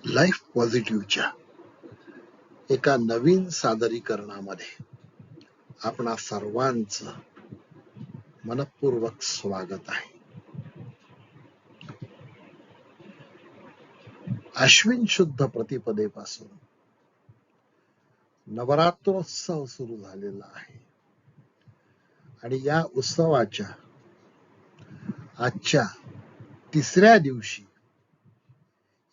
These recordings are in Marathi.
लाईफ पॉझिटिव्हच्या एका नवीन सादरीकरणामध्ये आपणा सर्वांचं मनपूर्वक स्वागत आहे. अश्विन शुद्ध प्रतिपदेपासून नवरात्रोत्सव सुरू झालेला आहे आणि या उत्सवाच्या आजच्या तिसऱ्या दिवशी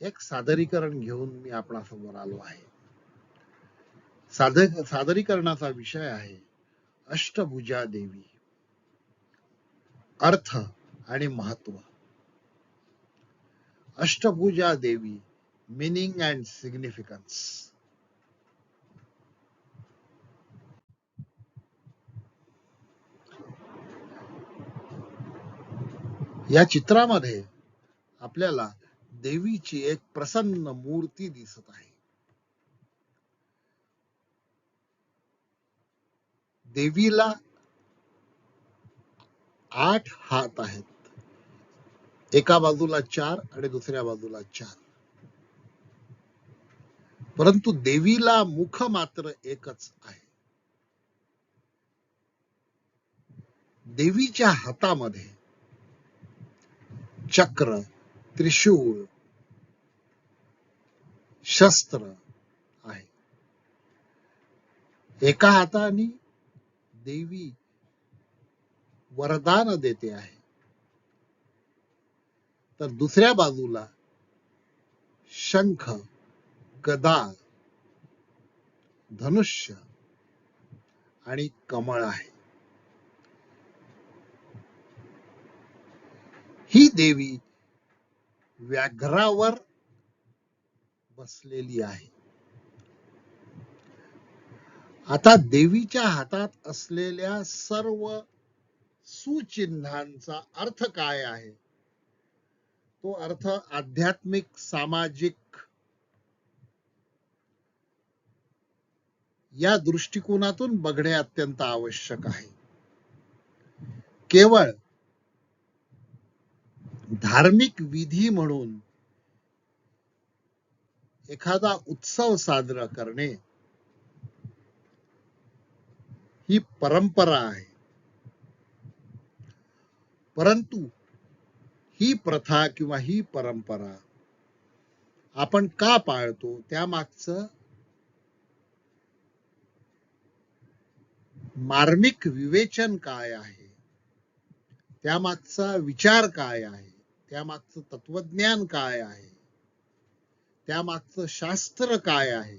एक सादरीकरण घेऊन मी आपणासमोर आलो आहे. सादरीकरणाचा विषय आहे अष्टभुजा देवी, अर्थ आणि महत्व. अष्टभुजा देवी, मीनिंग अँड सिग्निफिकन्स. या चित्रामध्ये आपल्याला देवीची एक प्रसन्न मूर्ती दिसत आहे. देवीला 8 हात आहेत, एका बाजूला 4 आणि दुसऱ्या बाजूला 4. परंतु देवीला मुख मात्र एकच आहे. देवीच्या हातामध्ये चक्र, त्रिशूळ, शस्त्र आहे. एका हाताने देवी वरदान देते आहे, तर दुसऱ्या बाजूला शंख, गदा, धनुष्य आणि कमळ आहे. ही देवी व्याघ्रावर बसलेली आहे. आता देवीच्या हातात असलेल्या सर्व सुचिन्हांचा अर्थ काय आहे? तो अर्थ आध्यात्मिक, सामाजिक या दृष्टिकोनातून बघणे अत्यंत आवश्यक आहे. केवळ धार्मिक विधी म्हणून एखादा उत्सव साजरा करणे ही परंपरा आहे. परंतु ही प्रथा किंवा ही परंपरा आपण का पाळतो, त्यामागचं मार्मिक विवेचन काय आहे, त्यामागचा विचार काय आहे, त्यामागचं तत्वज्ञान काय आहे, त्यामागचं शास्त्र काय आहे,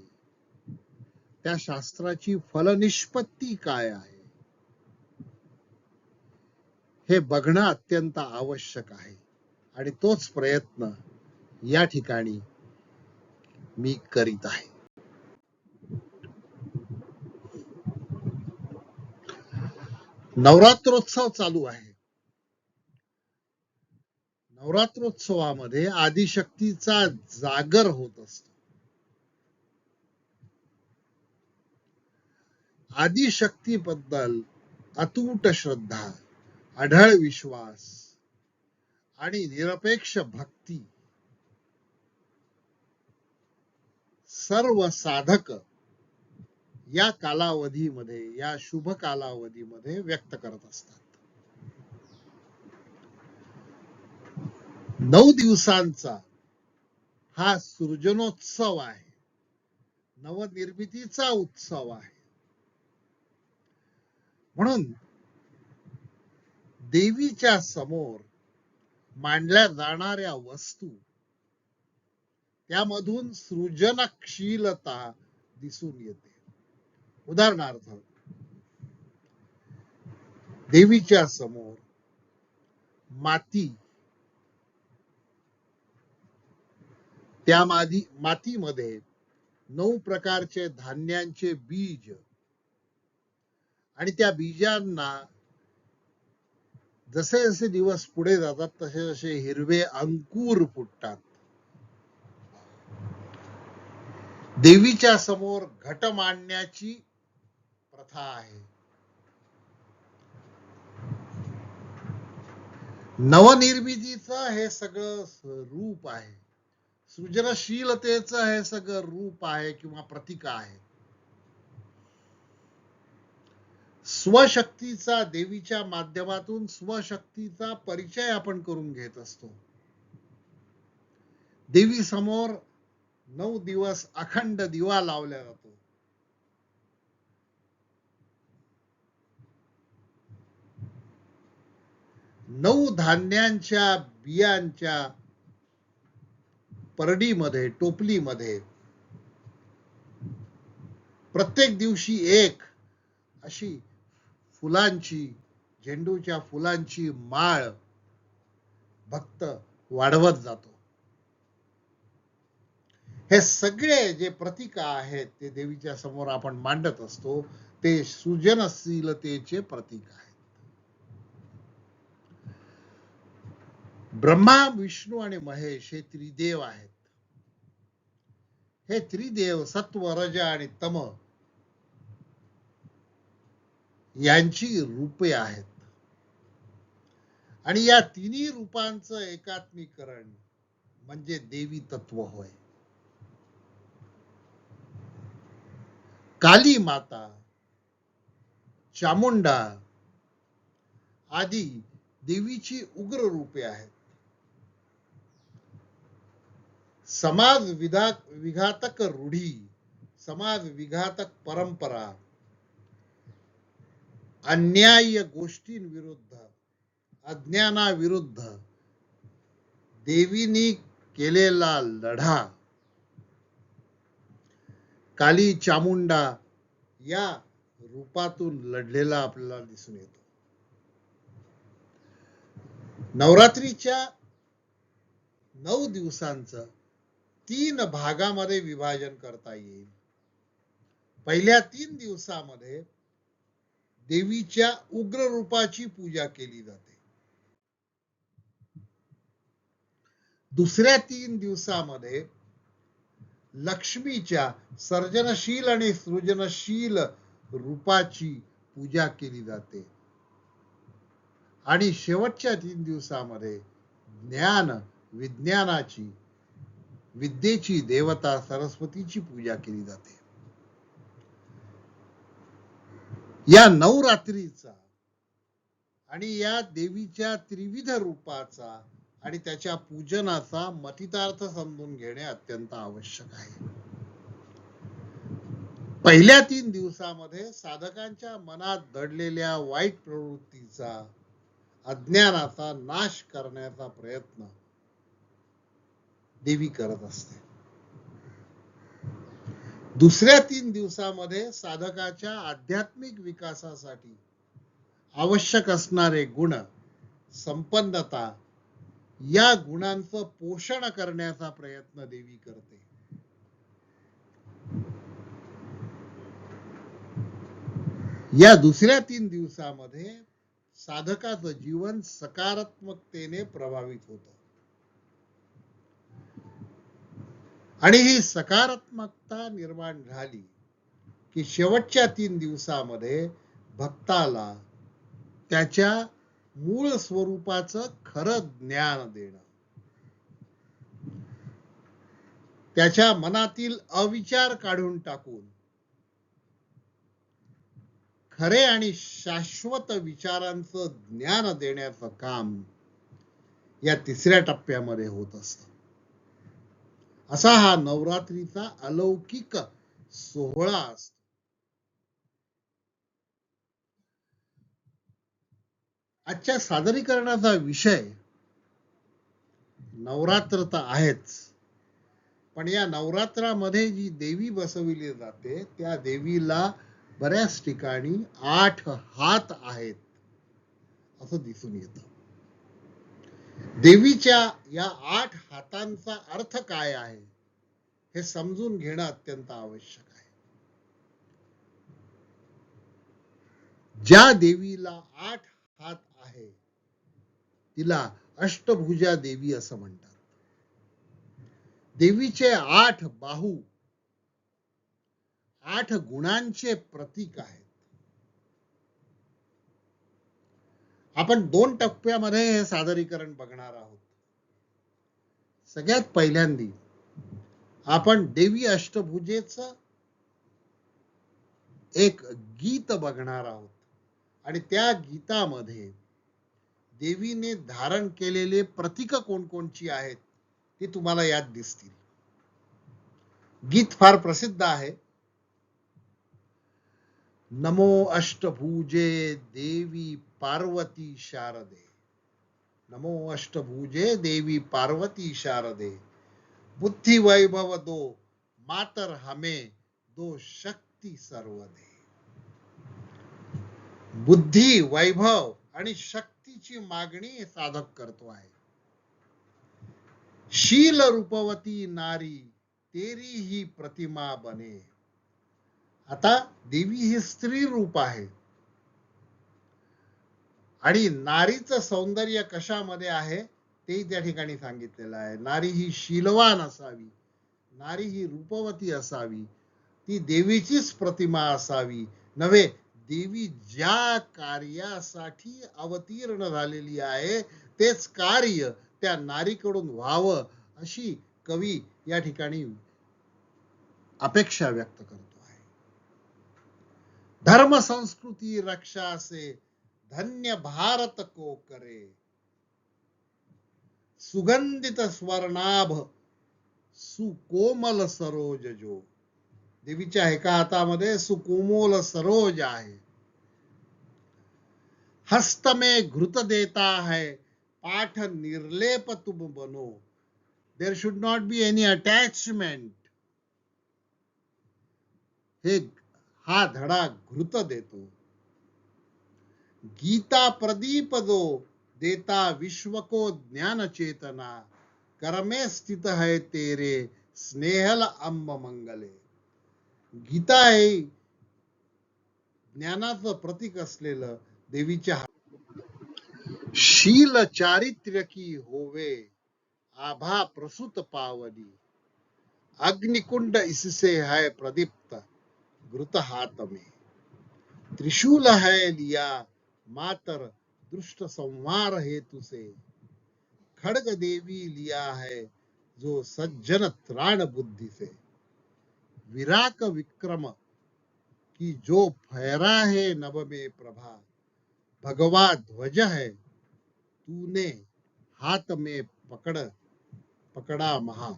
त्या शास्त्राची फलनिष्पत्ती काय आहे, हे बघणं अत्यंत आवश्यक आहे. आणि तोच प्रयत्न या ठिकाणी मी करीत आहे. नवरात्रोत्सव चालू आहे. नवरात्रोत्सवामध्ये आदिशक्तीचा जागर होत असतो. आदिशक्तीबद्दल अतूट श्रद्धा, अढळ विश्वास आणि निरपेक्ष भक्ती सर्व साधक या कालावधीमध्ये, या शुभ कालावधीमध्ये व्यक्त करत असतात. 9 दिवसांचा हा सृजनोत्सव आहे, नवनिर्मितीचा उत्सव आहे. म्हणून देवीच्या समोर मांडल्या जाणाऱ्या वस्तू, त्यामधून सृजनशीलता दिसून येते. उदाहरणार्थ, देवीच्या समोर माती, त्या मातीमध्ये 9 प्रकारचे धान्यांचे बीज आणि त्या बीजांना जसे जसे दिवस पुढे जातात तसे तसे हिरवे अंकुर फुटतात. देवीच्या समोर घट मांडण्याची प्रथा आहे. नवनिर्मितीचं हे सगळं रूप आहे, सृजनशीलतेचं हे सगळं रूप आहे किंवा प्रतीक आहे. स्वशक्तीचा, देवीच्या माध्यमातून स्वशक्तीचा परिचय आपण करून घेत असतो. देवी समोर 9 दिवस अखंड दिवा लावला जातो. नऊ धान्यांच्या बियांच्या परडीमध्ये, टोपलीमध्ये प्रत्येक दिवशी एक अशी फुलांची, झेंडूच्या फुलांची माळ भक्त वाढवत जातो. हे सगळे जे प्रतीक आहेत ते देवीच्या समोर आपण मांडत असतो, ते सृजनशीलतेचे प्रतीक आहेत. ब्रह्मा, विष्णू आणि महेश हे त्रिदेव आहेत. हे त्रिदेव सत्व, रज आणि तम यांची रूपे आहेत. आणि या तिन्ही रूपांचं एकात्मीकरण म्हणजे देवी तत्व होय. काली माता, चामुंडा आदी देवीची उग्र रूपे आहेत. समाज विघातक रूढी, समाज विघातक परंपरा, अन्याय गोष्टींविरुद्ध, अज्ञानाविरुद्ध देवीनी केलेला लढा काली, चामुंडा या रूपातून लढलेला आपल्याला दिसून येतो. नवरात्रीच्या 9 दिवसांचं 3 भागामध्ये विभाजन करता येईल. पहिल्या 3 दिवसामध्ये देवीच्या उग्र रूपाची पूजा केली जाते. दुसऱ्या 3 दिवसामध्ये लक्ष्मीच्या सर्जनशील आणि सृजनशील रूपाची पूजा केली जाते. आणि शेवटच्या 3 दिवसामध्ये ज्ञान, विज्ञानाची, विद्येची देवता सरस्वतीची पूजा केली जाते. या नवरात्रीचा आणि या देवीच्या त्रिविध रूपाचा आणि त्याच्या पूजनाचा मतितार्थ समजून घेणे अत्यंत आवश्यक आहे. पहिल्या 3 दिवसामध्ये साधकांच्या मनात दडलेल्या वाईट प्रवृत्तीचा, अज्ञानाचा नाश करण्याचा प्रयत्न देवी करत असते. दुसऱ्या 3 दिवसामध्ये साधकाच्या आध्यात्मिक विकासासाठी आवश्यक असणारे गुण, संपन्नता या गुणांचं पोषण करण्याचा प्रयत्न देवी करते. या दुसऱ्या 3 दिवसामध्ये साधकाचं जीवन सकारात्मकतेने प्रभावित होतं. आणि ही सकारात्मकता निर्माण झाली की शेवटच्या 3 दिवसामध्ये भक्ताला त्याच्या मूळ स्वरूपाचं खरं ज्ञान देणं, त्याच्या मनातील अविचार काढून टाकून खरे आणि शाश्वत विचारांचं ज्ञान देण्याचं काम या तिसऱ्या टप्प्यामध्ये होत असतं. असा हा नवरात्रीचा अलौकिक सोहळा असतो. आजच्या सादरीकरणाचा विषय नवरात्र तर आहेच, पण या नवरात्रामध्ये जी देवी बसविली जाते त्या देवीला बऱ्याच ठिकाणी 8 हात आहेत असं दिसून येतं. देवीच्या या 8 हातांचा अर्थ काय आहे हे समजून घेणं अत्यंत आवश्यक आहे. ज्या देवीला 8 हात आहे तिला अष्टभुजा देवी असं म्हणतात. देवीचे 8 बाहू 8 गुणांचे प्रतीक आहेत. आपण 2 टप्प्यामध्ये हे सादरीकरण बघणार आहोत. सगळ्यात पहिल्यांदी आपण देवी अष्टभुजेचं एक गीत बघणार आहोत आणि त्या गीतामध्ये देवीने धारण केलेले प्रतीक कोणकोणची आहेत ती तुम्हाला यात दिसतील. गीत फार प्रसिद्ध आहे. नमो अष्टभुजे देवी पार्वती शारदे, नमो अष्टभुजे देवी पार्वती शारदे, बुद्धि वैभव दो मातर हमें, दो शक्ती सर्व दे. बुद्धी वैभव आणि शक्तीची मागणी साधक करतो आहे. शील रूपवती नारी तेरी ही प्रतिमा बने. आता देवी ही स्त्री रूप आहे आणि नारीचं सौंदर्य कशामध्ये आहे ते त्या ठिकाणी सांगितलेलं आहे. नारी ही शीलवान असावी, नारी ही रूपवती असावी, ती देवीचीच प्रतिमा असावी नव्हे. देवी ज्या कार्यासाठी अवतीर्ण झालेली आहे तेच कार्य त्या नारीकडून व्हावं अशी कवी या ठिकाणी अपेक्षा व्यक्त करतो आहे. धर्म संस्कृती रक्षा से धन्य भारत को करे, सुगंधित स्वर्णाभ सुकोमल सरोज जो. देवीच्या एका हातामध्ये सुकोमल सरोज आहे. हस्त में घृत देता है पाठ निर्लेप तुम बनो. There should not be any attachment. हे हा धडा घृत देतो. गीता प्रदीप दो देता विश्व को ज्ञान चेतना, कर में स्थित है तेरे स्नेहल अंब मंगले. गीता हे ज्ञानाचं प्रतीक असलेलं देवीच्या शील चारित्र्य की होवे आभा प्रसूत पावनी, अग्निकुंड इससे है प्रदीप्त घृत हाथ में, त्रिशूल है लिया मातर दुष्ट संहार हेतु से, खड़ग देवी लिया है जो सज्जन त्राण बुद्धि से, विराक विक्रम की जो फहरा है नभ में प्रभा, भगवा ध्वज है तूने हाथ में पकड़ा महा,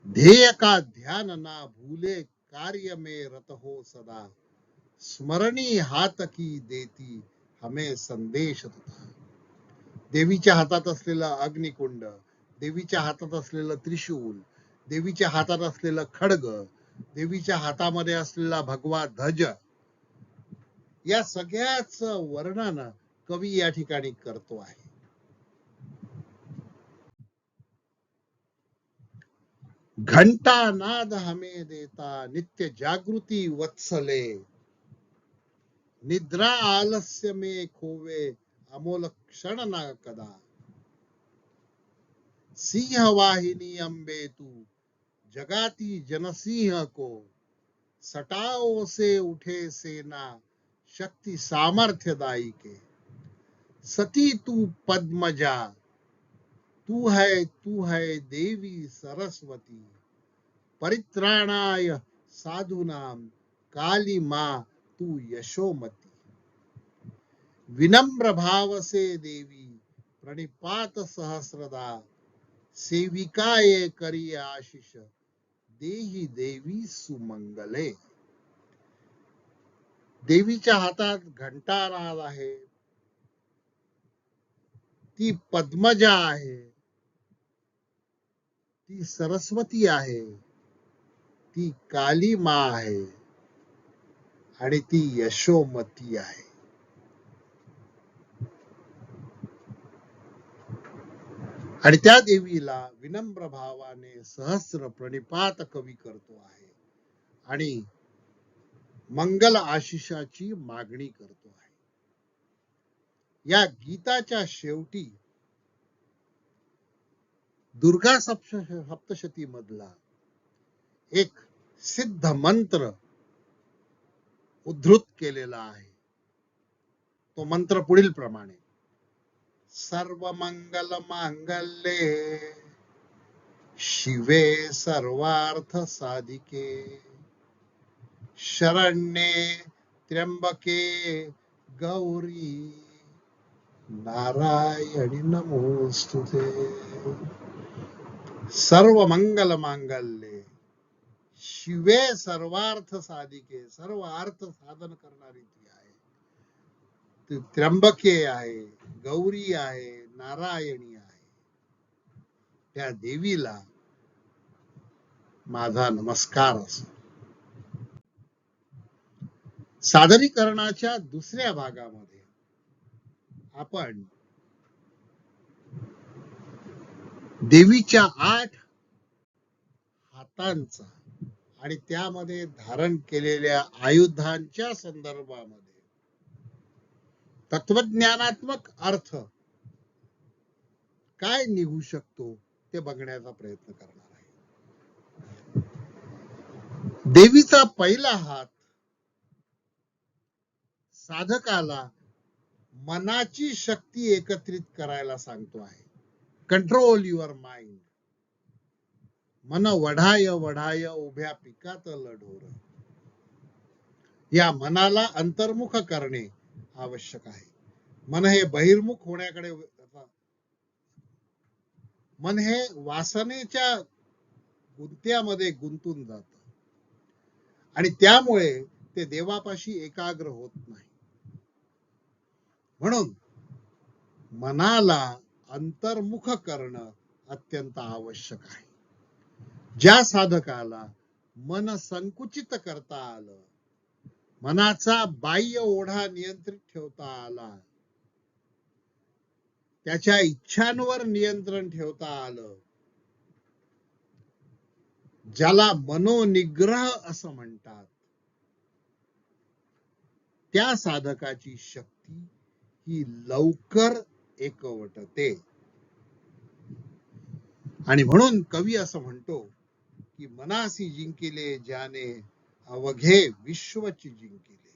ध्येय का ध्यान ना भूले कार्य में रत हो सदा, स्मरणी हात की देती हमें संदेश तथा. देवीच्या हातात असलेला अग्निकुंड, देवीच्या हातात असलेलं त्रिशूल, देवीच्या हातात असलेलं खड्ग, देवीच्या हातामध्ये असलेला भगवा ध्वज, या सगळ्याच वर्णन कवी या ठिकाणी करतो आहे. घंटा नाद हमें देता नित्य जागृती वत्सले, निद्रा आलस्य में खोवे अमोल क्षण न कदा, सिंह वाहिनी अंबे तू जगाती जनसिंह को, सटाओ से उठे सेना शक्ति सामर्थ्यदायी के, सती तू पद्मजा तू है देवी सरस्वती, परित्राणाय साधूनाम काली माँ तू यशोमती, विनम्र भाव से देवी प्रणिपात सहस्रदा, सेविकाये करी आशीष देही देवी सुमंगले. देवीच्या हातात घंटानाद आहे, ती पद्मजा आहे, ती सरस्वती आहे, ती काली माँ आहे आणि ती यशोमती आहे. आणि त्या देवीला विनम्र भावाने सहस्र प्रणिपात कवी करतो आहे आणि मंगल आशिषाची मागणी करतो आहे. या गीताच्या शेवटी दुर्गा सप्तशती मधला एक सिद्ध मंत्र उद्धृत केलेला आहे. तो मंत्र पुढील प्रमाणे, सर्व मंगल मांगल्ये शिवे सर्वार्थ साधिके शरण्ये त्र्यंबके गौरी नारायणी नमोस्तुते. सर्व मंगल मांगल्ये शिवे सर्वार्थ साधिके, सर्व अर्थ साधन करणारी ती आहे. ती त्र्यंबके आहे, गौरी आहे, नारायणी आहे. त्या देवीला माझा नमस्कार असो. सादरीकरणाच्या दुसऱ्या भागामध्ये आपण देवीच्या 8 हातांचा आणि त्यामध्ये धारण केलेल्या आयुधांच्या संदर्भामध्ये तत्वज्ञानात्मक अर्थ काय निघू शकतो ते बघण्याचा प्रयत्न करणार आहे. देवीचा पहिला हात साधकाला मनाची शक्ती एकत्रित करायला सांगतो आहे. Control your mind. मन वढाय वढाय उभ्या पिकात लढोर. या मनाला अंतर्मुख करणे आवश्यक आहे. मन हे बहिर्मुख होण्याकडे, मन हे वासनेच्या गुंत्यामध्ये गुंतून जात आणि त्यामुळे ते देवापाशी एकाग्र होत नाही. म्हणून मनाला अंतर्मुख करणं अत्यंत आवश्यक आहे. ज्या साधकाला मन संकुचित करता आलं, मनाचा बाह्य ओढा नियंत्रित ठेवता आला, त्याच्या इच्छांवर नियंत्रण ठेवता आलं, ज्याला मनोनिग्रह असं म्हणतात, त्या साधकाची शक्ती ही लवकर एकवटते. आणि म्हणून कवी असं म्हणतो की मनासी जिंकिले ज्याने अवघे विश्वची जिंकिले.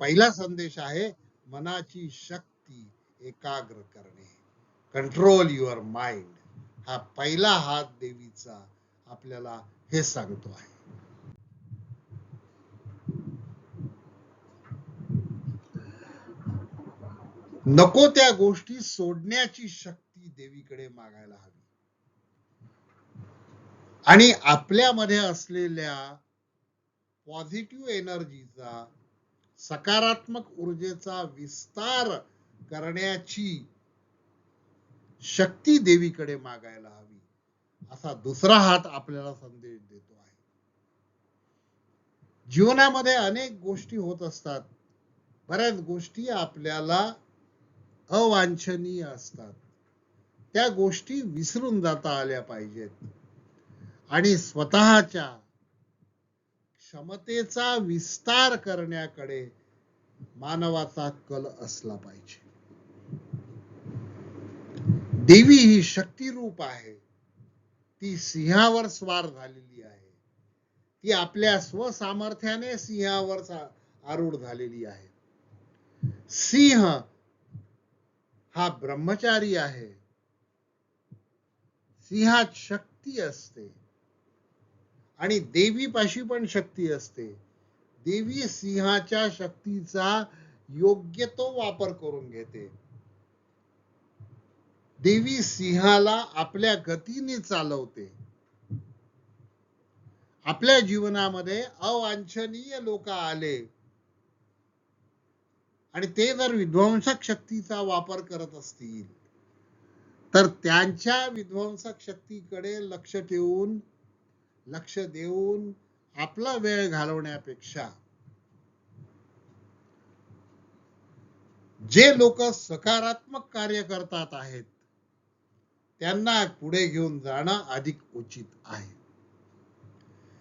पहिला संदेश आहे मनाची शक्ती एकाग्र करणे. Control your mind. हा पहिला हात देवीचा आपल्याला हे सांगतो आहे. नको त्या गोष्टी सोडण्याची शक्ती देवीकडे मागायला हवी आणि आपल्यामध्ये असलेल्या पॉझिटिव्ह एनर्जीचा, सकारात्मक ऊर्जेचा विस्तार करण्याची शक्ती देवीकडे मागायला हवी, असा दुसरा हात आपल्याला संदेश देतो आहे. जीवनामध्ये अनेक गोष्टी होत असतात. बऱ्याच गोष्टी आपल्याला अवांछनीय असतात. त्या गोष्टी विसरून जाता आल्या पाहिजेत आणि स्वतःच्या क्षमतेचा विस्तार करण्याकडे मानवाचा कल असला पाहिजे. देवी ही शक्ती रूप आहे. ती सिंहावर स्वार झालेली आहे. ती आपल्या स्वसामर्थ्याने सिंहावर आरूढ झालेली आहे. सिंह हा ब्रह्मचारी आहे. सिंहात शक्ती असते आणि देवीपाशी पण शक्ती असते. देवी सिंहाच्या शक्तीचा योग्य तो वापर करून घेते. देवी सिंहाला आपल्या गतीने चालवते. आपल्या जीवनामध्ये अवांछनीय लोक आले आणि ते जर विध्वंसक शक्तीचा वापर करत असतील तर त्यांच्या विध्वंसक शक्तीकडे लक्ष देऊन आपला वेळ घालवण्यापेक्षा जे लोक सकारात्मक कार्य करतात आहेत त्यांना पुढे घेऊन जाणं अधिक उचित आहे.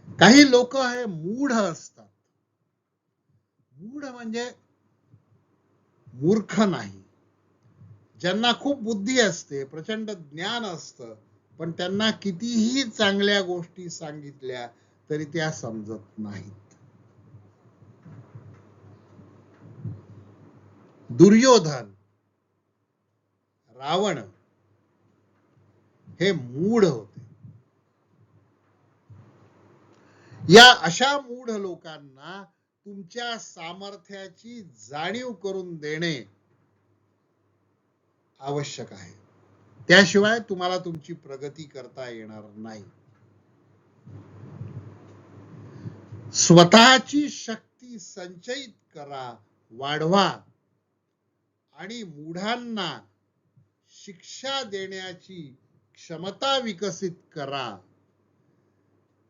काही लोक हे मूढ असतात. मूढ म्हणजे मूर्ख नाही. ज्यांना खूप बुद्धी असते, प्रचंड ज्ञान असतं, पण त्यांना कितीही चांगल्या गोष्टी सांगितल्या तरी त्या समजत नाहीत. दुर्योधन, रावण हे मूढ होते. या अशा मूढ लोकांना तुमच्या सामर्थ्याची जाणीव करून देणे आवश्यक आहे. त्याशिवाय तुम्हाला तुमची प्रगती करता येणार नाही. स्वतःची शक्ती संचयित करा, वाढवा आणि मूढांना शिक्षा देण्याची क्षमता विकसित करा.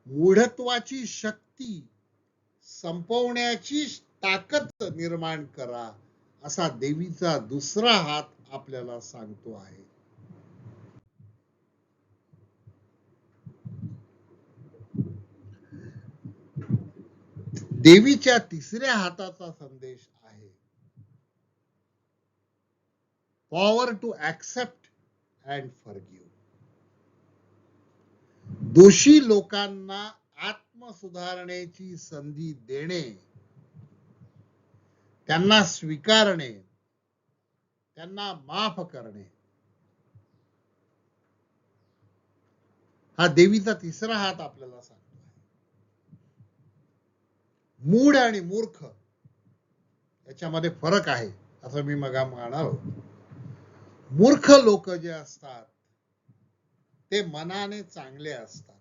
मूढत्वाची शक्ती संपवण्याची ताकद निर्माण करा, असा देवीचा दुसरा हात आपल्याला सांगतो आहे. देवीच्या तिसऱ्या हाताचा संदेश आहे power to accept and forgive. दोषी लोकांना आत्मसुधारण्याची संधी देणे, त्यांना स्वीकारणे, त्यांना माफ करणे, हा देवीचा तिसरा हात आपल्याला सांगतो आहे. मूढ आणि मूर्ख याच्यामध्ये फरक आहे असं मी मग म्हणालो. मूर्ख लोक जे असतात ते मनाने चांगले असतात.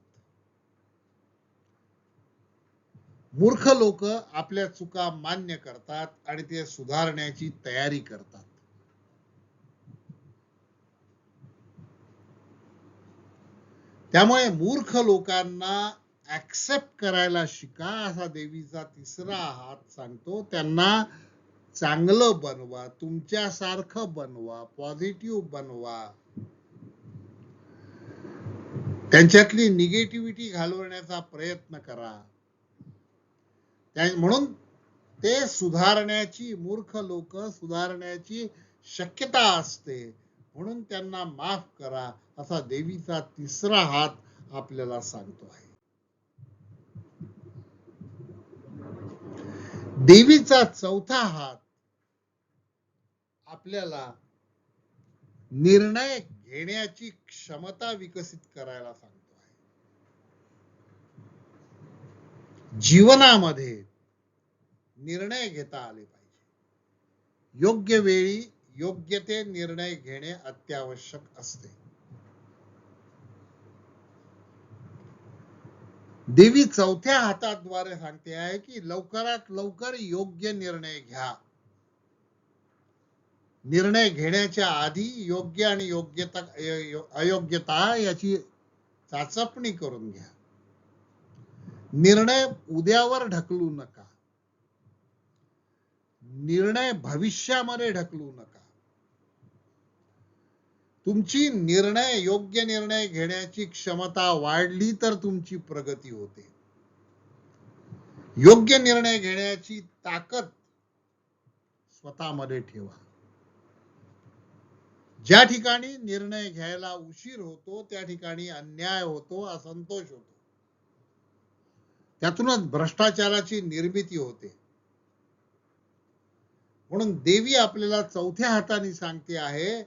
मूर्ख लोक आपल्या चुका मान्य करतात आणि ते सुधारण्याची तयारी करतात. त्यामुळे मूर्ख लोकांना ऍक्सेप्ट करायला शिका, असा देवीचा तिसरा हात सांगतो. त्यांना चांगलं बनवा, तुमच्यासारखं बनवा, पॉझिटिव्ह बनवा, त्यांच्यातली निगेटिव्हिटी घालवण्याचा प्रयत्न करा. म्हणून ते सुधारण्याची, मूर्ख लोक सुधारण्याची शक्यता असते, म्हणून त्यांना माफ करा, असा देवीचा तिसरा हात आपल्याला सांगतो आहे. देवीचा चौथा हात आपल्याला निर्णय घेण्याची क्षमता विकसित करायला सांगतो आहे. जीवनामध्ये निर्णय घेता आले पाहिजे. योग्य वेळी योग्य ते निर्णय घेणे अत्यावश्यक असते. देवी चौथ्या हाताद्वारे सांगते आहे की लवकरात लवकर योग्य निर्णय घ्या. निर्णय घेण्याच्या आधी योग्य आणि अयोग्यता याची चाचपणी करून घ्या. निर्णय उद्यावर ढकलू नका. निर्णय भविष्यामध्ये ढकलू नका. तुमची योग्य निर्णय घेण्याची क्षमता वाढली तर तुमची प्रगती होते. योग्य निर्णय घेण्याची ताकद स्वतःमध्ये ठेवा. ज्या ठिकाणी निर्णय घ्यायला उशीर होतो त्या ठिकाणी अन्याय होतो, असंतोष होतो. त्यातूनच भ्रष्टाचाराची निर्मिती होते. म्हणून देवी आपल्याला चौथ्या हाताने सांगते आहे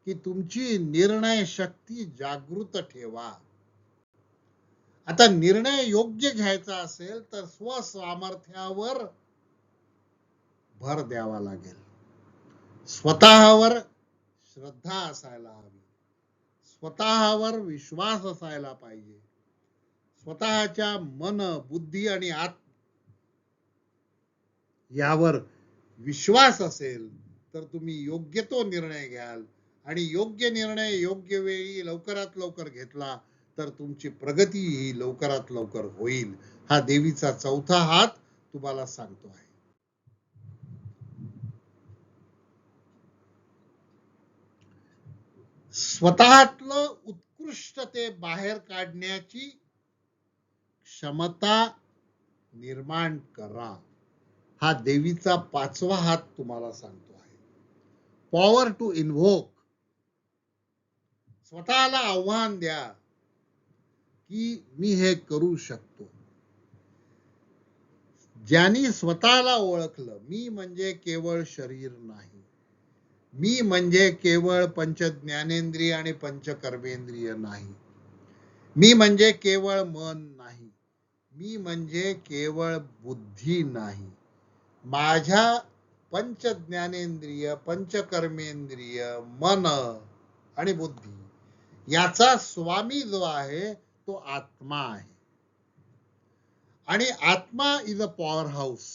की तुमची निर्णय शक्ती जागृत ठेवा. आता निर्णय योग्य घ्यायचा असेल तर स्वसामर्थ्यावर भर द्यावा लागेल. स्वतःवर श्रद्धा असायला हवी. स्वतःवर विश्वास असायला पाहिजे. स्वतःच्या मन, बुद्धी आणि यावर विश्वास असेल तर तुम्ही योग्य तो निर्णय घ्याल आणि योग्य निर्णय योग्य वेळी लवकरात लवकर घेतला तर तुमची प्रगती ही लवकरात लवकर होईल. हा देवीचा चौथा हात तुम्हाला सांगतो आहे. स्वतःतलं उत्कृष्टते बाहेर काढण्याची क्षमता निर्माण करा. हा देवीचा पाचवा हात तुम्हाला सांगतो आहे. Power to invoke. स्वतःला आव्हान द्या की मी हे करू शकतो. ज्यांनी स्वतःला ओळखलं, मी म्हणजे केवळ शरीर नाही, मी म्हणजे केवळ पंचज्ञानेंद्रिय आणि पंचकर्मेंद्रिय नाही. मी म्हणजे केवळ मन नाही. मी म्हणजे केवळ बुद्धी नाही. माझ्या पंचज्ञानेंद्रिय, पंचकर्मेंद्रिय, मन आणि बुद्धी याचा स्वामी जो आहे तो आत्मा आहे. आणि आत्मा इज अ पॉवर हाऊस.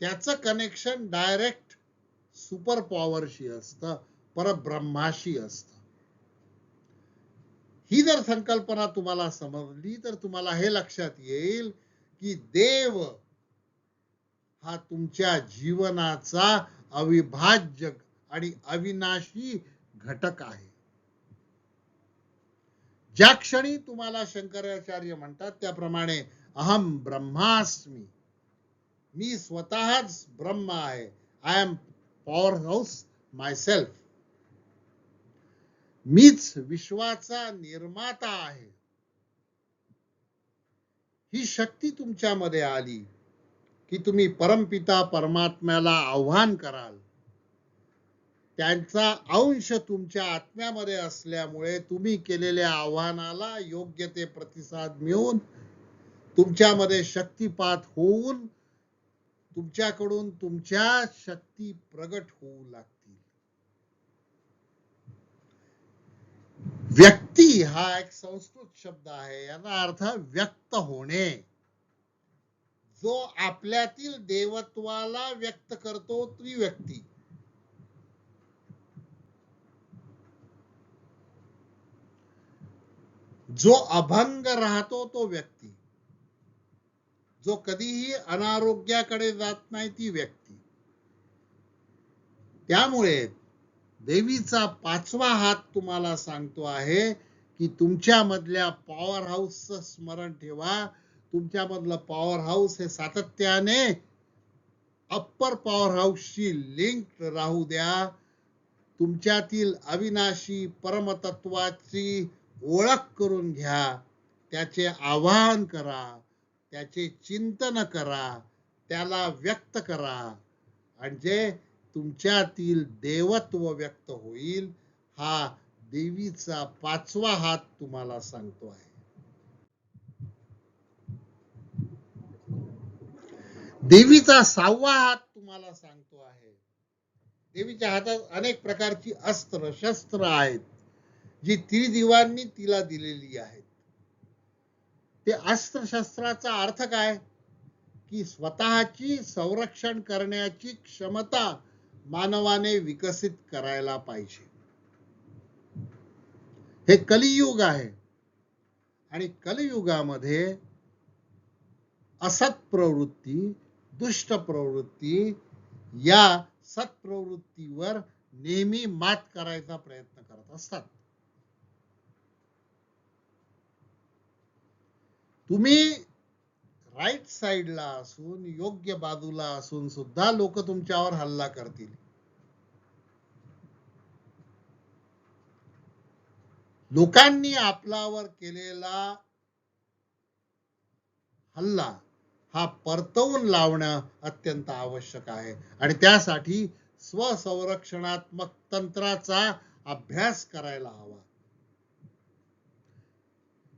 त्याचं कनेक्शन डायरेक्ट सुपर पॉवरशी असतं, परब्रह्माशी असतं. ही जर संकल्पना तुम्हाला समजली तर तुम्हाला हे लक्षात येईल की देव हा तुमच्या जीवनाचा अविभाज्य आणि अविनाशी घटक आहे. ज्या क्षणी तुम्हाला शंकराचार्य म्हणतात त्याप्रमाणे अहम ब्रह्मास्मी, मी स्वतःच ब्रह्म आहे, I am powerhouse myself, मीच विश्वाचा निर्माता आहे, ही शक्ती तुमच्यामध्ये आली की तुम्ही परमपिता परमात्म्याला आव्हान कराल. त्यांचा अंश तुमच्या आत्म्यामध्ये असल्यामुळे तुम्ही केलेल्या आव्हानाला योग्य ते प्रतिसाद मिळून तुमच्यामध्ये शक्तिपात होऊन तुमच्याकडून तुमच्या शक्ती प्रगट होऊ लागतील. व्यक्ती हा एक संस्कृत शब्द आहे, याचा अर्थ व्यक्त होणे. जो आपल्यातील देवत्वाला व्यक्त करतो ती व्यक्ती. जो अभंग राहतो तो व्यक्ती. जो कधीही अनारोग्याकडे जात नाही ती व्यक्ती. त्यामुळे देवीचा 5वा हात तुम्हाला सांगतो आहे की तुमच्यामधल्या पॉवर हाऊसचं स्मरण ठेवा. तुमच्यामधलं पॉवर हाऊस हे सातत्याने अप्पर पॉवर हाऊसशी लिंक राहू द्या. तुमच्यातील अविनाशी परमतत्वाची ओळख करून घ्या, त्याचे आवाहन करा, त्याचे चिंतन करा, त्याला व्यक्त करा, म्हणजे तुमच्यातील देवत्व व्यक्त होईल. हा देवीचा 5वा हात तुम्हाला सांगतो आहे. देवीचा 6वा हात तुम्हाला सांगतो आहे. देवीच्या हातात अनेक प्रकारची अस्त्र शस्त्र आहेत जी त्रिदिवांनी तिला दिलेली आहेत. ते अस्त्र शस्त्राचा अर्थ काय की स्वतःची संरक्षण करण्याची क्षमता मानवाने विकसित करायला पाहिजे. हे कलियुग आहे आणि कलियुगामध्ये असत प्रवृत्ती, दुष्ट प्रवृत्ती या सत्प्रवृत्तीवर नेहमी मात करायचा प्रयत्न करत असतात. तुम्ही राईट साइडला असून योग्य बाजूला असून सुद्धा लोक तुमच्यावर हल्ला करतील. लोकांनी आपल्यावर केलेला हल्ला हा परतवून लावणं अत्यंत आवश्यक आहे आणि त्यासाठी स्वसंरक्षणात्मक तंत्राचा अभ्यास करायला हवा.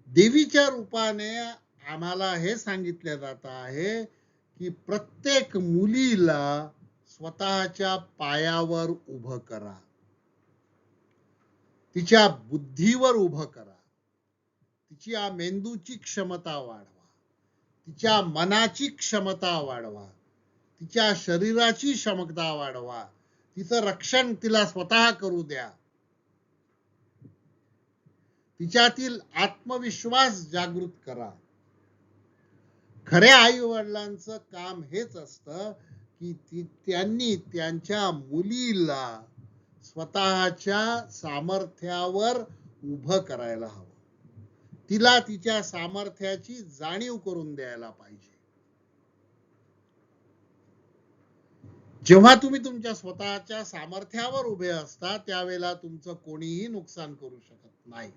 देवीच्या रूपाने आम्हाला हे सांगितले जात आहे की प्रत्येक मुलीला स्वतःच्या पायावर उभं करा, तिच्या बुद्धीवर उभं करा, तिच्या मेंदूची क्षमता वाढवा, तिच्या मनाची क्षमता वाढवा, तिच्या शरीराची क्षमता वाढवा, तिचं रक्षण तिला स्वतः करू द्या, तिच्यातील आत्मविश्वास जागृत करा. खऱ्या आई वडिलांचं काम हेच असतं की त्यांनी त्यांच्या मुलीला स्वतःच्या सामर्थ्यावर उभं करायला हवं. तिला तिच्या सामर्थ्याची जाणीव करून द्यायला पाहिजे. जेव्हा तुम्ही तुमच्या स्वतःच्या सामर्थ्यावर उभे असता त्यावेळेला तुमचं कोणीही नुकसान करू शकत नाही.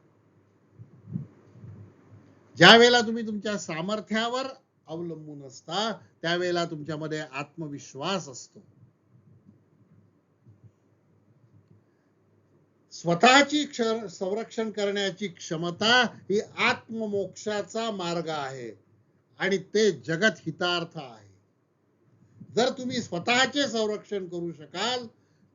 ज्या वेळेला तुम्ही तुमच्या सामर्थ्यावर अवलंबून असता त्यावेळेला तुमच्यामध्ये आत्मविश्वास असतो. स्वतःची संरक्षण करण्याची क्षमता ही आत्ममोक्षाचा मार्ग आहे आणि ते जगत हितार्थ आहे. जर तुम्ही स्वतःचे संरक्षण करू शकाल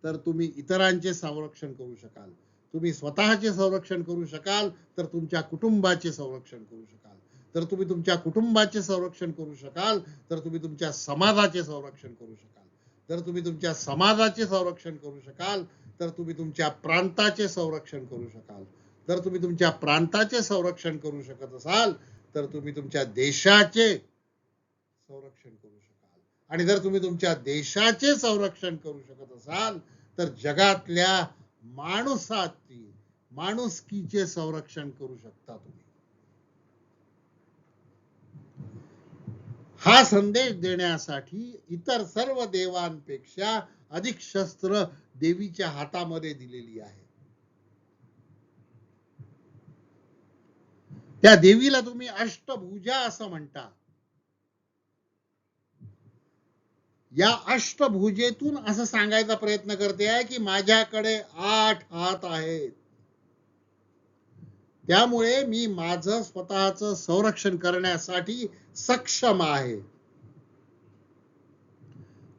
तर तुम्ही इतरांचे संरक्षण करू शकाल. तुम्ही स्वतःचे संरक्षण करू शकाल तर तुमच्या कुटुंबाचे संरक्षण करू शकाल. तर तुम्ही तुमच्या कुटुंबाचे संरक्षण करू शकाल तर तुम्ही तुमच्या समाजाचे संरक्षण करू शकाल. जर तुम्ही तुमच्या समाजाचे संरक्षण करू शकाल तर तुम्ही तुमच्या प्रांताचे संरक्षण करू शकाल. जर तुम्ही तुमच्या प्रांताचे संरक्षण करू शकत असाल तर तुम्ही तुमच्या देशाचे संरक्षण करू शकाल. आणि जर तुम्ही तुमच्या देशाचे संरक्षण करू शकत असाल तर जगातल्या माणुसकीचे संरक्षण करू शकता तुम्ही. हा संदेश देण्यासाठी इतर सर्व देवांपेक्षा अधिक शस्त्र देवीच्या हातामध्ये दिलेली आहे. त्या देवीला तुम्ही अष्टभुजा असं म्हणता. या अष्टभुजेतून असं सांगायचा प्रयत्न करते आहे की माझ्याकडे 8 हात आहेत. त्यामुळे मी माझं स्वतःचं संरक्षण करण्यासाठी सक्षम आहे.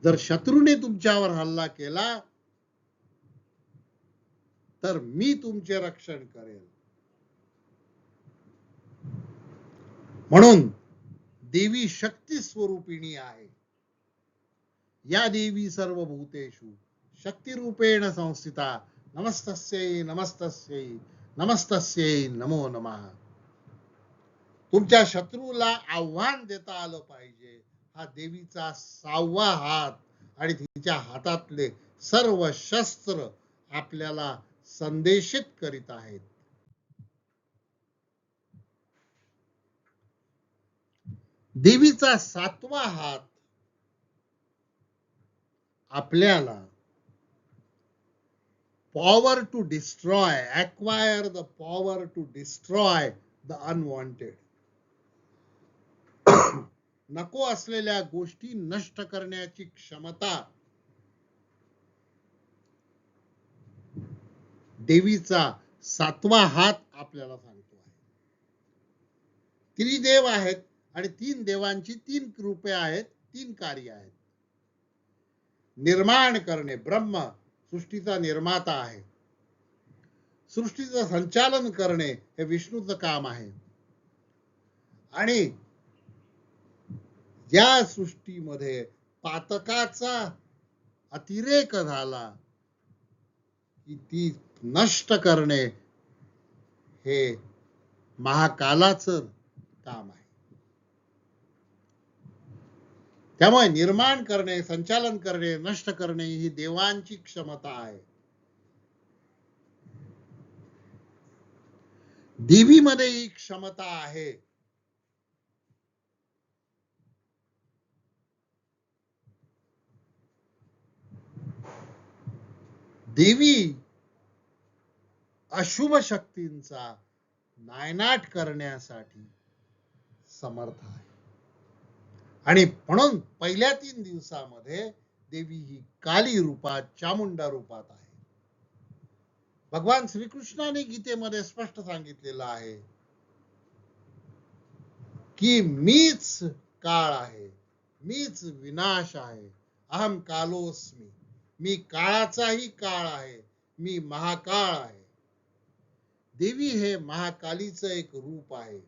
जर शत्रूने तुमच्यावर हल्ला केला तर मी तुमचे रक्षण करेल. म्हणून देवी शक्ती स्वरूपिणी आहे. या देवी सर्वभूतेषु शक्तिरूपेण संस्थिता. नमस्तस्यै नमस्तस्यै नमस्तस्यै नमो नमः. तुमच्या शत्रूला आव्हान देता आलं पाहिजे. हा देवीचा 6वा हात आणि तिच्या हातातले सर्व शस्त्र आपल्याला संदेशित करीत आहेत. देवीचा 7वा हात आपल्याला power to destroy, acquire the power to destroy the unwanted. नको असलेल्या गोष्टी नष्ट करण्याची क्षमता देवीचा 7वा हात आपल्याला सांगतो आहे. त्रिदेव आहेत आणि 3 देवांची 3 रूपे आहेत, 3 कार्य आहेत. निर्माण करणे, ब्रह्म सृष्टीचा निर्माता आहे. सृष्टीचं संचालन करणे हे विष्णूचं काम आहे. आणि ज्या सृष्टीमध्ये पातकाचा अतिरेक झाला की ती नष्ट करणे हे महाकालाचं काम आहे. त्यामुळे निर्माण करणे, संचालन करणे, नष्ट करणे ही देवांची क्षमता आहे. देवीमध्ये ही क्षमता आहे. देवी अशुभ शक्तींचा नायनाट करण्यासाठी समर्थ आहे. आणि म्हणून पहिल्या 3 दिवसामध्ये देवी ही काली रूपात, चामुंडा रूपात आहे. भगवान श्रीकृष्णाने गीतेमध्ये स्पष्ट सांगितलेलं आहे की मीच काळ आहे, मीच विनाश आहे. अहम कालोस्मी, मी काळाचाही काळ आहे, मी महाकाळ आहे. देवी हे महाकालीचं एक रूप आहे.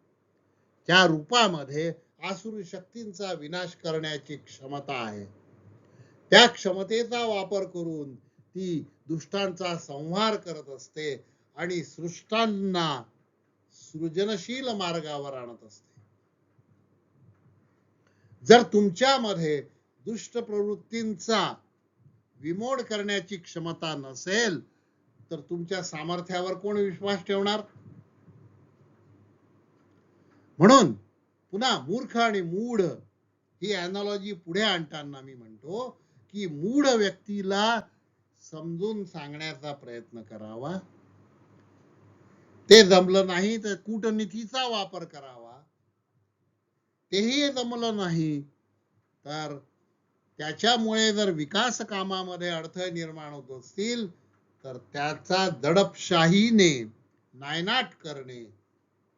त्या रूपामध्ये आसुरी शक्तींचा विनाश करण्याची क्षमता आहे. त्या क्षमतेचा वापर करून ती दुष्टांचा संहार करत असते आणि सृष्टांना सृजनशील मार्गावर आणत असते. जर तुमच्यामध्ये दुष्ट प्रवृत्तींचा विमोड करण्याची क्षमता नसेल तर तुमच्या सामर्थ्यावर कोण विश्वास ठेवणार? म्हणून पुन्हा मूर्ख आणि मूढ ही अॅनालॉजी पुढे आणताना मी म्हणतो की मूढ व्यक्तीला समजून सांगण्याचा प्रयत्न करावा. ते जमलं नाही तर कूटनीतीचा वापर करावा. तेही जमलं नाही तर त्याच्यामुळे जर विकास कामामध्ये अडथळे निर्माण होत असतील तर त्याचा दडपशाहीने नायनाट करणे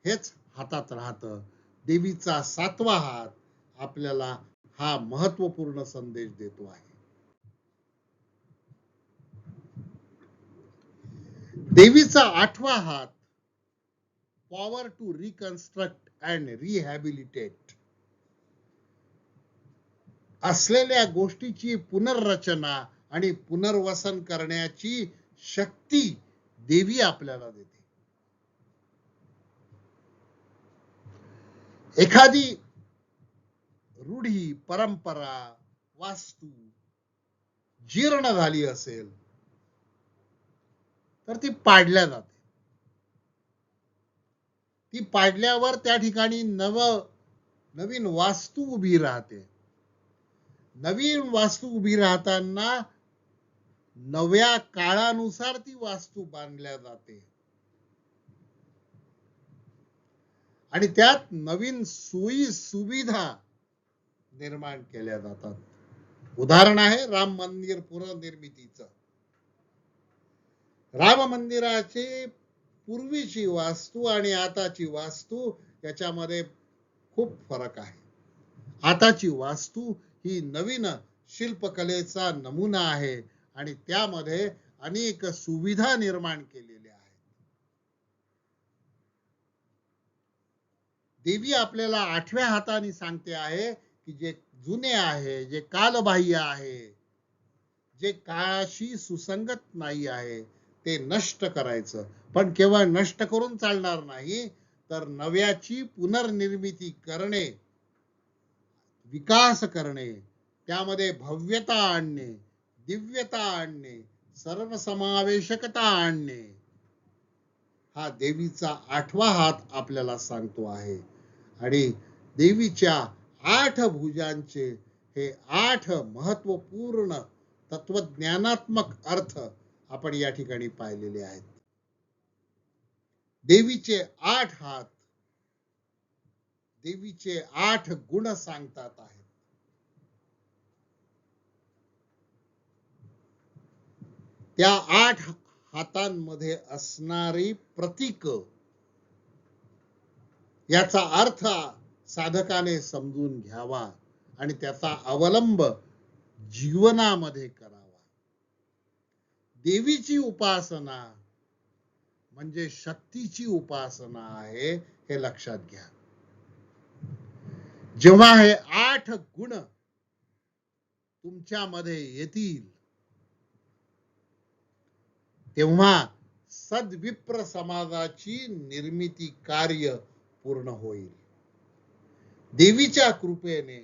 हेच हातात राहतं. देवीचा 7वा हात आपल्याला हा महत्वपूर्ण संदेश देतो आहे. देवीचा 8वा हात पॉवर टू रिकन्स्ट्रक्ट अँड रिहॅबिलिटेट, असलेल्या गोष्टीची पुनर्रचना आणि पुनर्वसन करण्याची शक्ती देवी आपल्याला देते. एखादी रूढी, परंपरा, वास्तू जीर्ण झाली असेल तर ती पाडल्या जाते. ती पाडल्यावर त्या ठिकाणी नवीन वास्तू उभी राहते. नवीन वास्तू उभी राहताना नव्या काळानुसार ती वास्तू बांधल्या जाते आणि त्यात नवीन सोयी सुविधा निर्माण केल्या जातात. उदाहरण आहे राम मंदिर पुनर्निर्मितीचं. राम मंदिराची पूर्वीची वास्तू आणि आताची वास्तू याच्यामध्ये खूप फरक आहे. आताची वास्तू ही नवीन शिल्पकलेचा नमुना आहे आणि त्यामध्ये अनेक सुविधा निर्माण केलेल्या आहेत. देवी आपल्याला 8व्या हाताने सांगते आहे की जे जुने आहे, जे कालबाह्य आहे, जे काळाशी सुसंगत नाही आहे ते नष्ट करायचं. पण केवळ नष्ट करून चालणार नाही, तर नव्याची पुनर्निर्मिती करणे, विकास करणे, त्यामध्ये भव्यता आणणे, दिव्यता आणणे, सर्वसमावेशकता आणणे, हा देवीचा 8वा हात आपल्याला सांगतो आहे. आणि देवीच्या 8 भुजांचे हे 8 महत्वपूर्ण तत्वज्ञानात्मक अर्थ आपण या ठिकाणी पाहिलेले आहेत. देवीचे 8 हात देवीचे 8 गुण सांगतात आहेत. त्या 8 हातांमध्ये असणारी प्रतीक, याचा अर्थ साधकाने समजून घ्यावा आणि त्याचा अवलंब जीवनामध्ये करावा. देवीची उपासना म्हणजे शक्तीची उपासना आहे, हे लक्षात घ्या. जेव्हा हे 8 गुण तुमच्यामध्ये येतील तेव्हा सद्विप्र समाजाची निर्मिती कार्य पूर्ण होईल. देवीच्या कृपेने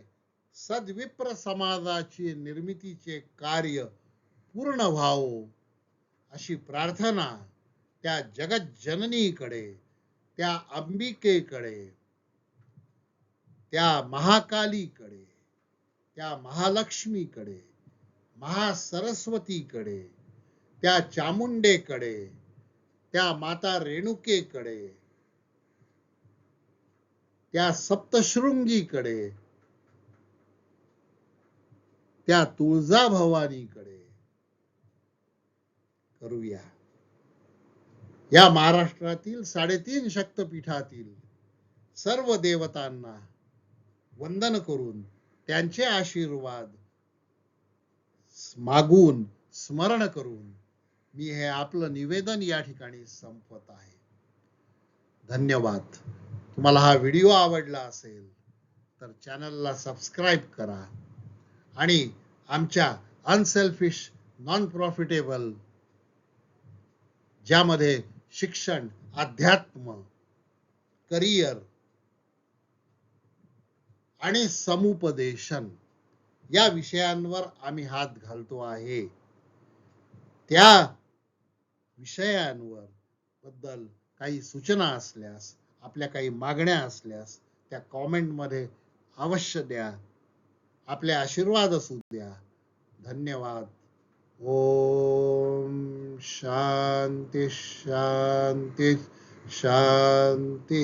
सद्विप्र समाजाची निर्मितीचे कार्य पूर्ण व्हावो अशी प्रार्थना त्या जगज्जननीकडे, त्या अंबिकेकडे, त्या महाकालीकडे, त्या महालक्ष्मीकडे, महासरस्वतीकडे, त्या चामुंडेकडे, त्या माता रेणुकेकडे, त्या सप्तशृंगीकडे, त्या तुळजाभवानीकडे करूया. या महाराष्ट्रातील 3.5 शक्तपीठातील सर्व देवतांना वंदन करून त्यांचे आशीर्वाद मागून, स्मरण करून मी हे आपलं निवेदन या ठिकाणी संपवत आहे. धन्यवाद. तुम्हाला हा व्हिडिओ आवडला असेल तर चॅनलला सबस्क्राईब करा आणि आमच्या अनसेल्फिश नॉन प्रॉफिटेबल, ज्यामध्ये शिक्षण, अध्यात्म, करिअर आणि समुपदेशन या विषयांवर आम्ही हात घालतो आहे, त्या विषयांवर बद्दल काही सूचना असल्यास, आपल्या काही मागण्या असल्यास त्या कॉमेंटमध्ये अवश्य द्या. आपले आशीर्वाद असू द्या. धन्यवाद. ओम शांती शांती शांती.